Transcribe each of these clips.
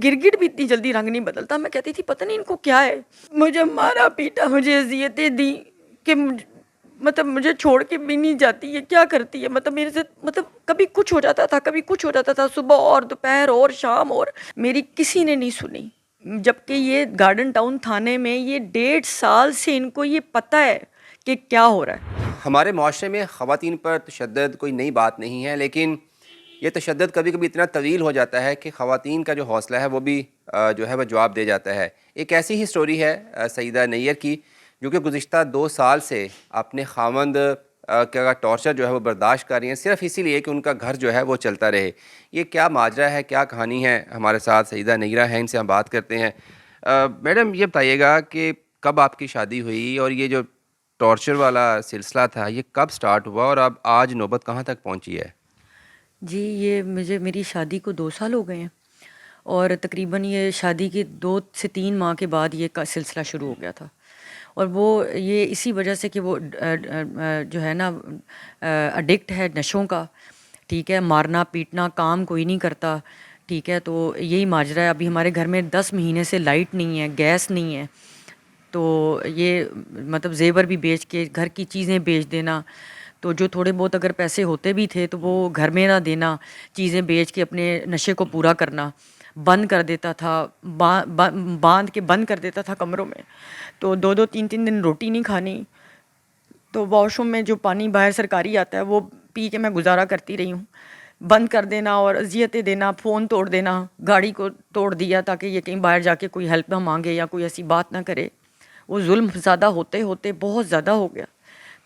گرگٹ بھی اتنی جلدی رنگ نہیں بدلتا. میں کہتی تھی پتہ نہیں ان کو کیا ہے. مجھے مارا پیٹا, مجھے اذیتیں دی کہ مطلب مجھے چھوڑ کے بھی نہیں جاتی ہے, کیا کرتی ہے. مطلب میرے سے مطلب کبھی کچھ ہو جاتا تھا, کبھی کچھ ہو جاتا تھا, صبح اور دوپہر اور شام, اور میری کسی نے نہیں سنی. جبکہ یہ گارڈن ٹاؤن تھانے میں یہ 1.5 سال سے ان کو یہ پتہ ہے کہ کیا ہو رہا ہے. ہمارے معاشرے میں خواتین پر تشدد کوئی نئی بات نہیں ہے، لیکن یہ تشدد کبھی کبھی اتنا طویل ہو جاتا ہے کہ خواتین کا جو حوصلہ ہے وہ بھی جو ہے وہ جواب دے جاتا ہے. ایک ایسی ہی سٹوری ہے سعیدہ نیّر کی، جو کہ گزشتہ 2 سال سے اپنے خاوند کا ٹارچر جو ہے وہ برداشت کر رہی ہیں، صرف اسی لیے کہ ان کا گھر جو ہے وہ چلتا رہے. یہ کیا ماجرا ہے، کیا کہانی ہے؟ ہمارے ساتھ سعیدہ نیّرہ ہیں، ان سے ہم بات کرتے ہیں. میڈم یہ بتائیے گا کہ کب آپ کی شادی ہوئی، اور یہ جو ٹارچر والا سلسلہ تھا یہ کب سٹارٹ ہوا، اور اب آج نوبت کہاں تک پہنچی ہے؟ جی یہ میری شادی کو 2 سال ہو گئے ہیں، اور تقریباً یہ شادی کے 2 سے 3 ماہ کے بعد یہ کا سلسلہ شروع ہو گیا تھا. اور وہ یہ اسی وجہ سے کہ وہ جو ہے نا اڈکٹ ہے نشوں کا، ٹھیک ہے، مارنا پیٹنا، کام کوئی نہیں کرتا، ٹھیک ہے. تو یہی ماجرا ہے. ابھی ہمارے گھر میں 10 مہینے سے لائٹ نہیں ہے، گیس نہیں ہے. تو یہ مطلب زیور بھی بیچ کے گھر کی چیزیں بیچ دینا، تو جو تھوڑے بہت اگر پیسے ہوتے بھی تھے تو وہ گھر میں نہ دینا، چیزیں بیچ کے اپنے نشے کو پورا کرنا. بند کر دیتا تھا، باندھ کے بند کر دیتا تھا کمروں میں. تو 2 3 دن روٹی نہیں کھانی. تو واش روم میں جو پانی باہر سرکاری آتا ہے وہ پی کے میں گزارا کرتی رہی ہوں. بند کر دینا اور اذیتیں دینا، فون توڑ دینا، گاڑی کو توڑ دیا تاکہ یہ کہیں باہر جا کے کوئی ہیلپ نہ مانگے یا کوئی ایسی بات نہ کرے. وہ ظلم زیادہ ہوتے ہوتے بہت زیادہ ہو گیا.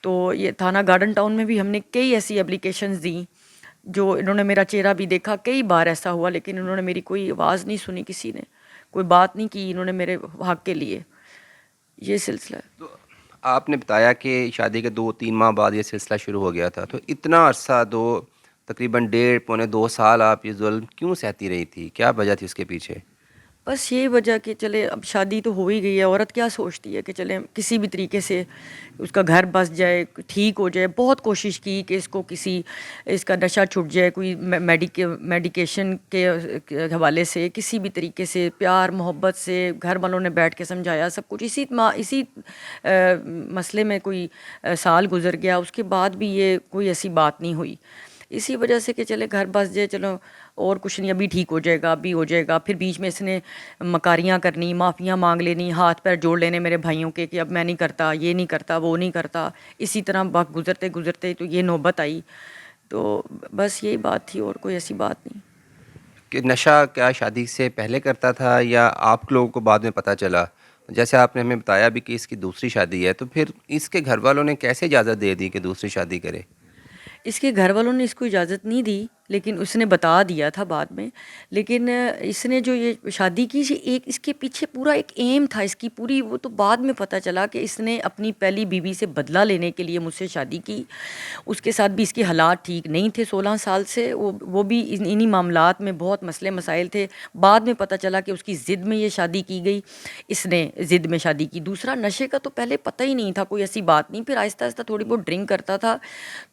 تو یہ تھانہ گارڈن ٹاؤن میں بھی ہم نے کئی ایسی اپلیکیشنز دیں، جو انہوں نے میرا چہرہ بھی دیکھا، کئی بار ایسا ہوا، لیکن انہوں نے میری کوئی آواز نہیں سنی، کسی نے کوئی بات نہیں کی انہوں نے میرے حق کے لیے. یہ سلسلہ ہے. تو آپ نے بتایا کہ شادی کے 2-3 ماہ بعد یہ سلسلہ شروع ہو گیا تھا، تو اتنا عرصہ تقریباً 1.5 پونے 2 سال آپ یہ ظلم کیوں سہتی رہی تھی؟ کیا وجہ تھی اس کے پیچھے؟ بس یہ وجہ کہ چلے اب شادی تو ہو ہی گئی ہے، عورت کیا سوچتی ہے کہ چلے کسی بھی طریقے سے اس کا گھر بس جائے، ٹھیک ہو جائے. بہت کوشش کی کہ اس کو اس کا نشہ چھٹ جائے، کوئی میڈیکیشن کے حوالے سے، کسی بھی طریقے سے پیار محبت سے گھر والوں نے بیٹھ کے سمجھایا سب کچھ. اسی مسئلے میں کوئی سال گزر گیا. اس کے بعد بھی یہ کوئی ایسی بات نہیں ہوئی، اسی وجہ سے کہ چلے گھر بس جائے، چلو اور کچھ نہیں، ابھی ٹھیک ہو جائے گا، ابھی ہو جائے گا. پھر بیچ میں اس نے مکاریاں کرنی، معافیاں مانگ لینی، ہاتھ پیر جوڑ لینے میرے بھائیوں کے کہ اب میں نہیں کرتا، یہ نہیں کرتا، وہ نہیں کرتا. اسی طرح وقت گزرتے گزرتے تو یہ نوبت آئی. تو بس یہی بات تھی، اور کوئی ایسی بات نہیں. کہ نشہ کیا شادی سے پہلے کرتا تھا، یا آپ لوگوں کو بعد میں پتہ چلا؟ جیسے آپ نے ہمیں بتایا بھی کہ اس کی دوسری شادی ہے، تو پھر اس کے گھر والوں نے کیسے اجازت دے دی کہ دوسری شادی کرے؟ اس کے گھر والوں نے اس کو اجازت نہیں دی، لیکن اس نے بتا دیا تھا بعد میں. لیکن اس نے جو یہ شادی کی، ایک اس کے پیچھے پورا ایک ایم تھا اس کی پوری. وہ تو بعد میں پتہ چلا کہ اس نے اپنی پہلی بیوی سے بدلہ لینے کے لیے مجھ سے شادی کی. اس کے ساتھ بھی اس کے حالات ٹھیک نہیں تھے 16 سال سے. وہ بھی انہی معاملات میں بہت مسئلے مسائل تھے. بعد میں پتہ چلا کہ اس کی ضد میں یہ شادی کی گئی، اس نے ضد میں شادی کی. دوسرا، نشے کا تو پہلے پتہ ہی نہیں تھا، کوئی ایسی بات نہیں. پھر آہستہ آہستہ تھوڑی بہت ڈرنک کرتا تھا.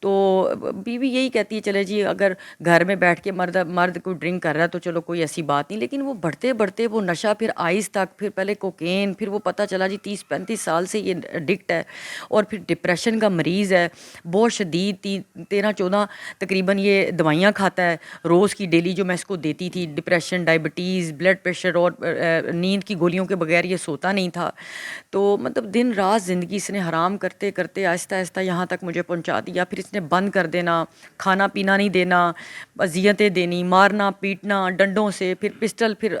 تو بیوی یہی کہتی ہے چلے جی اگر گھر میں بیٹھ کے مرد کوئی ڈرنک کر رہا ہے تو چلو کوئی ایسی بات نہیں. لیکن وہ بڑھتے بڑھتے وہ نشہ پھر آئس تک، پھر پہلے کوکین، پھر وہ پتہ چلا جی 30-35 سال سے یہ ایڈکٹ ہے، اور پھر ڈپریشن کا مریض ہے بہت شدید. 13-14 تقریباً یہ دوائیاں کھاتا ہے روز کی ڈیلی، جو میں اس کو دیتی تھی. ڈپریشن، ڈائبٹیز، بلڈ پریشر، اور نیند کی گولیوں کے بغیر یہ سوتا نہیں تھا. تو مطلب دن رات زندگی اس نے حرام کرتے کرتے آہستہ آہستہ یہاں تک مجھے پہنچا دیا. پھر اس نے بند کر دینا، کھانا پینا نہیں دینا، اذیتیں دینی، مارنا پیٹنا ڈنڈوں سے. پھر پسٹل، پھر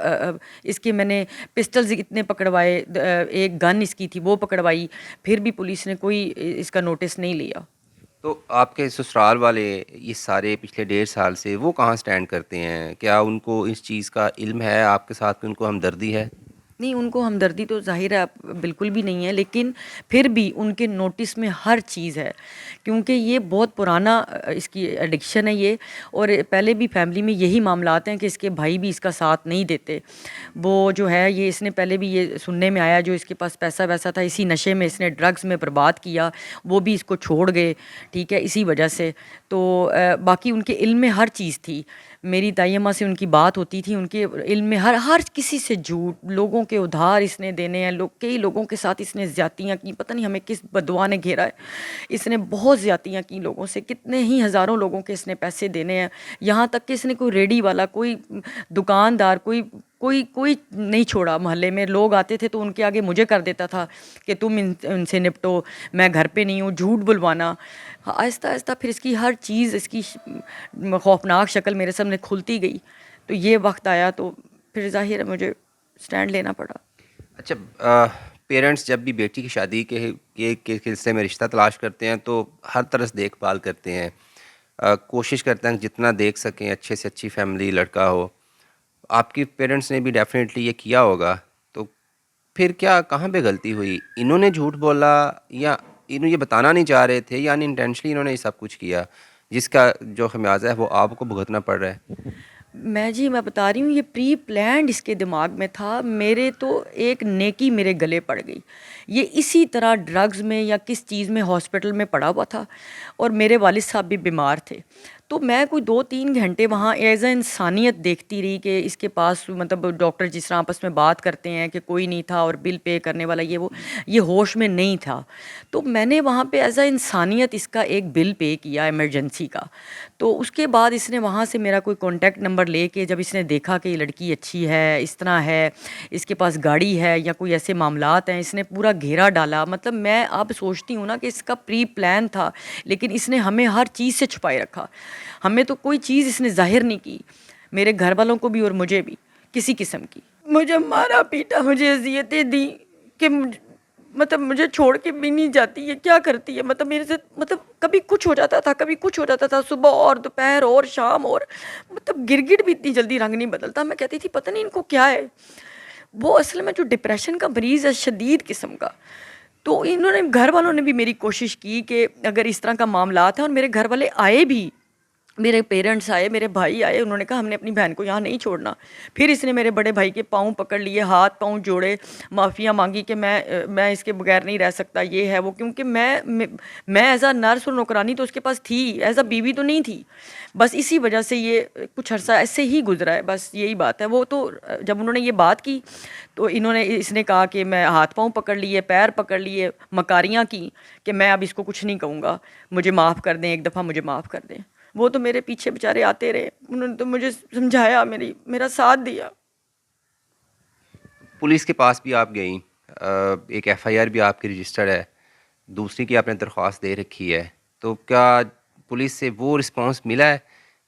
اس کے میں نے پسٹلز اتنے پکڑوائے، ایک گن اس کی تھی وہ پکڑوائی. پھر بھی پولیس نے کوئی اس کا نوٹس نہیں لیا. تو آپ کے سسرال والے یہ سارے پچھلے 1.5 سال سے وہ کہاں سٹینڈ کرتے ہیں؟ کیا ان کو اس چیز کا علم ہے آپ کے ساتھ، کہ ان کو ہمدردی ہے؟ نہیں، ان کو ہمدردی تو ظاہر ہے بالکل بھی نہیں ہے، لیکن پھر بھی ان کے نوٹس میں ہر چیز ہے، کیونکہ یہ بہت پرانا اس کی ایڈکشن ہے یہ. اور پہلے بھی فیملی میں یہی معاملات ہیں کہ اس کے بھائی بھی اس کا ساتھ نہیں دیتے. وہ جو ہے یہ اس نے پہلے بھی یہ سننے میں آیا، جو اس کے پاس پیسہ ویسا تھا اسی نشے میں اس نے ڈرگز میں برباد کیا، وہ بھی اس کو چھوڑ گئے، ٹھیک ہے، اسی وجہ سے. تو باقی ان کے علم میں ہر چیز تھی. میری دائی اماں سے ان کی بات ہوتی تھی، ان کے علم میں ہر کسی سے جھوٹ، لوگوں کے ادھار اس نے دینے ہیں، کئی لوگوں کے ساتھ اس نے زیادتیاں کی، پتہ نہیں ہمیں کس بدعا نے گھیرا ہے، اس نے بہت زیادتیاں کی لوگوں سے، کتنے ہی ہزاروں لوگوں کے اس نے پیسے دینے ہیں، یہاں تک کہ اس نے کوئی ریڈی والا، کوئی دکاندار، کوئی نہیں چھوڑا، محلے میں لوگ آتے تھے تو ان کے آگے مجھے کر دیتا تھا کہ تم ان سے نپٹو، میں گھر پہ نہیں ہوں، جھوٹ بلوانا۔ آہستہ آہستہ پھر اس کی ہر چیز، اس کی خوفناک شکل میرے سامنے کھلتی گئی، تو یہ وقت آیا تو پھر ظاہر ہے مجھے سٹینڈ لینا پڑا۔ اچھا، پیرنٹس جب بھی بیٹی کی شادی کے سلسلے میں رشتہ تلاش کرتے ہیں تو ہر طرح سے دیکھ بھال کرتے ہیں، کوشش کرتے ہیں کہ جتنا دیکھ سکیں اچھے سے اچھی فیملی لڑکا ہو۔ آپ کی پیرنٹس نے بھی ڈیفینیٹلی یہ کیا ہوگا، تو پھر کیا کہاں پہ غلطی ہوئی؟ انہوں نے جھوٹ بولا، یا انہوں یہ بتانا نہیں چاہ رہے تھے، یا انٹینشنلی انہوں نے یہ سب کچھ کیا جس کا جو خمیازہ ہے وہ آپ کو بھگتنا پڑ رہا ہے؟ میں بتا رہی ہوں، یہ پری پلانڈ اس کے دماغ میں تھا، میرے تو ایک نیکی میرے گلے پڑ گئی، یہ اسی طرح ڈرگز میں یا کس چیز میں ہاسپٹل میں پڑا ہوا تھا، اور میرے والد صاحب بھی بیمار تھے، تو میں کوئی 2-3 گھنٹے وہاں ایز اے انسانیت دیکھتی رہی کہ اس کے پاس، مطلب ڈاکٹر جس طرح آپس میں بات کرتے ہیں کہ کوئی نہیں تھا اور بل پے کرنے والا یہ ہوش میں نہیں تھا، تو میں نے وہاں پہ ایز اے انسانیت اس کا ایک بل پے کیا ایمرجنسی کا۔ تو اس کے بعد اس نے وہاں سے میرا کوئی کانٹیکٹ نمبر لے کے، جب اس نے دیکھا کہ یہ لڑکی اچھی ہے، اس طرح ہے، اس کے پاس گاڑی ہے یا کوئی ایسے معاملات ہیں، اس نے پورا گھیرا ڈالا۔ مطلب میں اب سوچتی ہوں نا کہ اس کا پری پلان تھا، لیکن اس نے ہمیں ہر چیز سے چھپائے رکھا، ہمیں تو کوئی چیز اس نے ظاہر نہیں کی، میرے گھر والوں کو بھی اور مجھے بھی کسی قسم کی۔ مجھے مارا پیٹا، مجھے اذیتیں دی کہ مطلب مجھے چھوڑ کے بھی نہیں جاتی ہے، کیا کرتی ہے، مطلب میرے سے، مطلب کبھی کچھ ہو جاتا تھا، کبھی کچھ ہو جاتا تھا، صبح اور دوپہر اور شام، اور مطلب گرگٹ بھی اتنی جلدی رنگ نہیں بدلتا۔ میں کہتی تھی پتہ نہیں ان کو کیا ہے، وہ اصل میں جو ڈپریشن کا مریض ہے شدید قسم کا۔ تو انہوں نے، گھر والوں نے بھی میری کوشش کی کہ اگر اس طرح کا معاملات ہیں، اور میرے گھر والے آئے بھی، میرے پیرنٹس آئے، میرے بھائی آئے، انہوں نے کہا ہم نے اپنی بہن کو یہاں نہیں چھوڑنا۔ پھر اس نے میرے بڑے بھائی کے پاؤں پکڑ لیے، ہاتھ پاؤں جوڑے، معافیاں مانگی کہ میں اس کے بغیر نہیں رہ سکتا، یہ ہے وہ، کیونکہ میں ایز اے نرس اور نوکرانی تو اس کے پاس تھی، ایز اے بیوی تو نہیں تھی، بس اسی وجہ سے یہ کچھ عرصہ ایسے ہی گزرا ہے، بس یہی بات ہے۔ وہ تو جب انہوں نے یہ بات کی تو اس نے کہا کہ میں ہاتھ پاؤں پکڑ لیے، پیر پکڑ لیے، مکاریاں کی کہ میں اب اس کو کچھ نہیں کہوں گا، مجھے معاف کر دیں، ایک دفعہ مجھے معاف کر دیں۔ وہ تو میرے پیچھے بیچارے آتے رہے، انہوں نے تو مجھے سمجھایا، میرا ساتھ دیا۔ پولیس کے پاس بھی آپ گئیں، ایک ایف آئی آر بھی آپ کی رجسٹرڈ ہے، دوسری کی آپ نے درخواست دے رکھی ہے، تو کیا پولیس سے وہ رسپانس ملا ہے،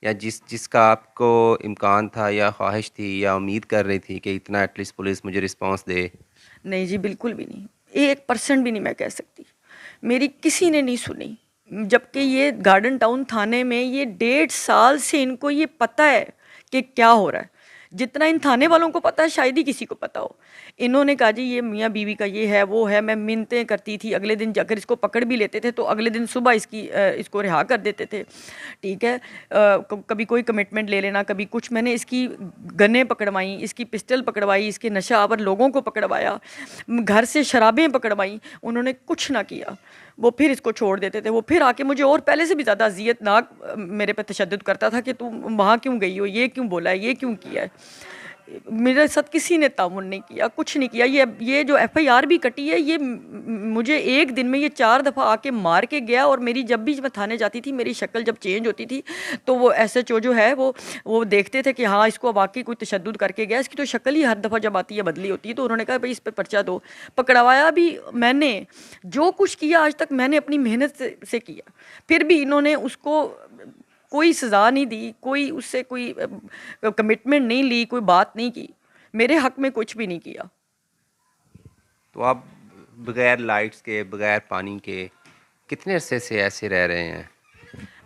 یا جس کا آپ کو امکان تھا یا خواہش تھی یا امید کر رہی تھی کہ اتنا ایٹ لیسٹ پولیس مجھے رسپانس دے؟ نہیں جی، بالکل بھی نہیں، 1% بھی نہیں میں کہہ سکتی، میری کسی نے نہیں سنی، جبکہ یہ گارڈن ٹاؤن تھانے میں یہ 1.5 سال سے ان کو یہ پتہ ہے کہ کیا ہو رہا ہے، جتنا ان تھانے والوں کو پتہ ہے شاید ہی کسی کو پتہ ہو۔ انہوں نے کہا جی یہ میاں بیوی کا یہ ہے وہ ہے، میں منتیں کرتی تھی، اگلے دن اگر اس کو پکڑ بھی لیتے تھے تو اگلے دن صبح اس کو رہا کر دیتے تھے، ٹھیک ہے، کبھی کوئی کمٹمنٹ لے لینا، کبھی کچھ، میں نے اس کی گنیں پکڑوائیں، اس کی پسٹل پکڑوائی، اس کے نشہ آور لوگوں کو پکڑوایا، گھر سے شرابیں پکڑوائیں، انہوں نے کچھ نہ کیا، وہ پھر اس کو چھوڑ دیتے تھے، وہ پھر آ کے مجھے اور پہلے سے بھی زیادہ اذیت ناک میرے پہ تشدد کرتا تھا کہ تم وہاں کیوں گئی ہو، یہ کیوں بولا ہے، یہ کیوں کیا ہے۔ میرے ساتھ کسی نے تعاون نہیں کیا، کچھ نہیں کیا۔ یہ جو ایف آئی آر بھی کٹی ہے، یہ مجھے ایک دن میں یہ 4 دفعہ آ کے مار کے گیا، اور میری جب بھی میں تھانے جاتی تھی، میری شکل جب چینج ہوتی تھی تو وہ ایس ایچ او جو ہے وہ دیکھتے تھے کہ ہاں اس کو واقعی کوئی تشدد کر کے گیا، اس کی تو شکل ہی ہر دفعہ جب آتی ہے بدلی ہوتی ہے، تو انہوں نے کہا بھائی اس پہ پرچہ دو۔ پکڑوایا بھی میں نے، جو کچھ کیا آج تک میں نے اپنی محنت سے کیا، پھر بھی انہوں نے اس کو کوئی سزا نہیں دی، کوئی اس سے کوئی کمٹمنٹ نہیں لی، کوئی بات نہیں کی، میرے حق میں کچھ بھی نہیں کیا۔ تو آپ بغیر لائٹس کے، بغیر پانی کے کتنے عرصے سے ایسے رہ رہے ہیں؟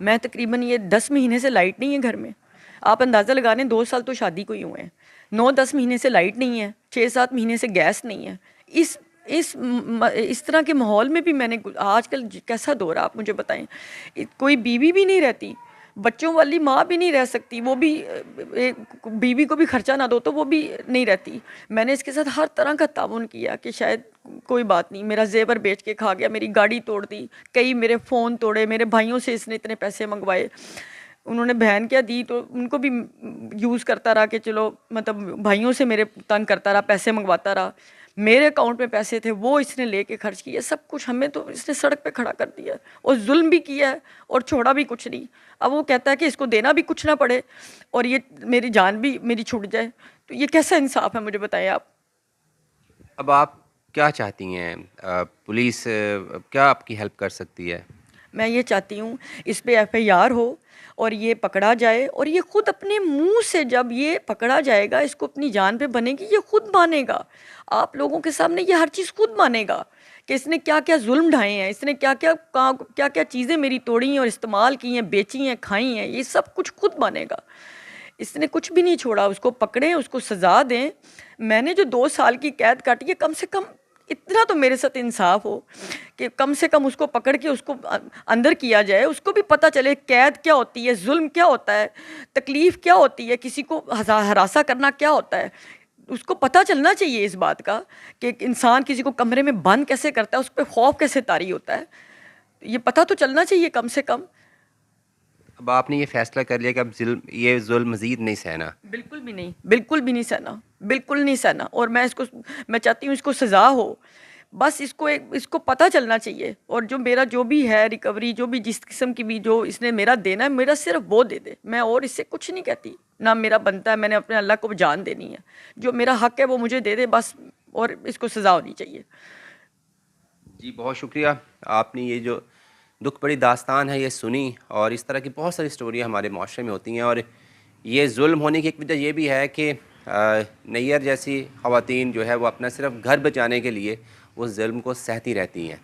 میں تقریباً یہ 10 مہینے سے لائٹ نہیں ہے گھر میں، آپ اندازہ لگا لیں، 2 سال تو شادی کو ہی ہوئے ہیں، 9-10 مہینے سے لائٹ نہیں ہے، 6-7 مہینے سے گیس نہیں ہے۔ اس طرح کے ماحول میں بھی میں نے، آج کل کیسا دور ہے آپ مجھے بتائیں، کوئی بیوی بھی نہیں رہتی، بچوں والی ماں بھی نہیں رہ سکتی، وہ بھی بیوی کو بھی خرچہ نہ دو تو وہ بھی نہیں رہتی۔ میں نے اس کے ساتھ ہر طرح کا تعاون کیا کہ شاید کوئی بات نہیں، میرا زیور بیچ کے کھا گیا، میری گاڑی توڑ دی، کئی میرے فون توڑے، میرے بھائیوں سے اس نے اتنے پیسے منگوائے، انہوں نے بہن کیا دی تو ان کو بھی یوز کرتا رہا کہ چلو مطلب بھائیوں سے میرے تنگ کرتا رہا، پیسے منگواتا رہا، میرے اکاؤنٹ میں پیسے تھے وہ اس نے لے کے خرچ کیے، سب کچھ ہمیں تو اس نے سڑک پہ کھڑا کر دیا اور ظلم بھی کیا ہے اور چھوڑا بھی کچھ نہیں۔ اب وہ کہتا ہے کہ اس کو دینا بھی کچھ نہ پڑے اور یہ میری جان بھی میری چھوٹ جائے، تو یہ کیسا انصاف ہے؟ مجھے بتائیں آپ۔ اب آپ کیا چاہتی ہیں؟ پولیس کیا آپ کی ہیلپ کر سکتی ہے؟ میں یہ چاہتی ہوں اس پہ ایف آئی آر ہو اور یہ پکڑا جائے، اور یہ خود اپنے منہ سے جب یہ پکڑا جائے گا، اس کو اپنی جان پہ بنے گی، یہ خود مانے گا آپ لوگوں کے سامنے، یہ ہر چیز خود مانے گا کہ اس نے کیا کیا ظلم ڈھائے ہیں، اس نے کیا کیا چیزیں میری توڑی ہیں اور استعمال کی ہیں، بیچی ہیں، کھائی ہیں، یہ سب کچھ خود مانے گا۔ اس نے کچھ بھی نہیں چھوڑا، اس کو پکڑیں، اس کو سزا دیں۔ میں نے جو 2 سال کی قید کاٹی ہے، کم سے کم اتنا تو میرے ساتھ انصاف ہو کہ کم سے کم اس کو پکڑ کے اس کو اندر کیا جائے، اس کو بھی پتہ چلے قید کیا ہوتی ہے، ظلم کیا ہوتا ہے، تکلیف کیا ہوتی ہے، کسی کو ہراساں کرنا کیا ہوتا ہے۔ اس کو پتہ چلنا چاہیے اس بات کا کہ ایک انسان کسی کو کمرے میں بند کیسے کرتا ہے، اس پہ خوف کیسے طاری ہوتا ہے، یہ پتہ تو چلنا چاہیے کم سے کم۔ اب آپ نے یہ فیصلہ کر لیا کہ اب یہ ظلم مزید نہیں سہنا؟ بالکل بھی نہیں، بالکل بھی نہیں سہنا، بالکل نہیں سہنا، اور میں چاہتی ہوں اس کو سزا ہو، بس اس کو پتہ چلنا چاہیے، اور جو میرا جو بھی ہے ریکوری، جو بھی جس قسم کی بھی جو اس نے میرا دینا ہے، میرا صرف وہ دے دے، میں اور اس سے کچھ نہیں کہتی، نہ میرا بنتا ہے، میں نے اپنے اللہ کو جان دینی ہے، جو میرا حق ہے وہ مجھے دے دے بس، اور اس کو سزا ہونی چاہیے۔ جی بہت شکریہ، آپ نے یہ جو دکھ بڑی داستان ہے یہ سنی، اور اس طرح کی بہت ساری سٹوریاں ہمارے معاشرے میں ہوتی ہیں، اور یہ ظلم ہونے کی ایک وجہ یہ بھی ہے کہ نیئر جیسی خواتین جو ہے وہ اپنا صرف گھر بچانے کے لیے وہ ظلم کو سہتی رہتی ہیں۔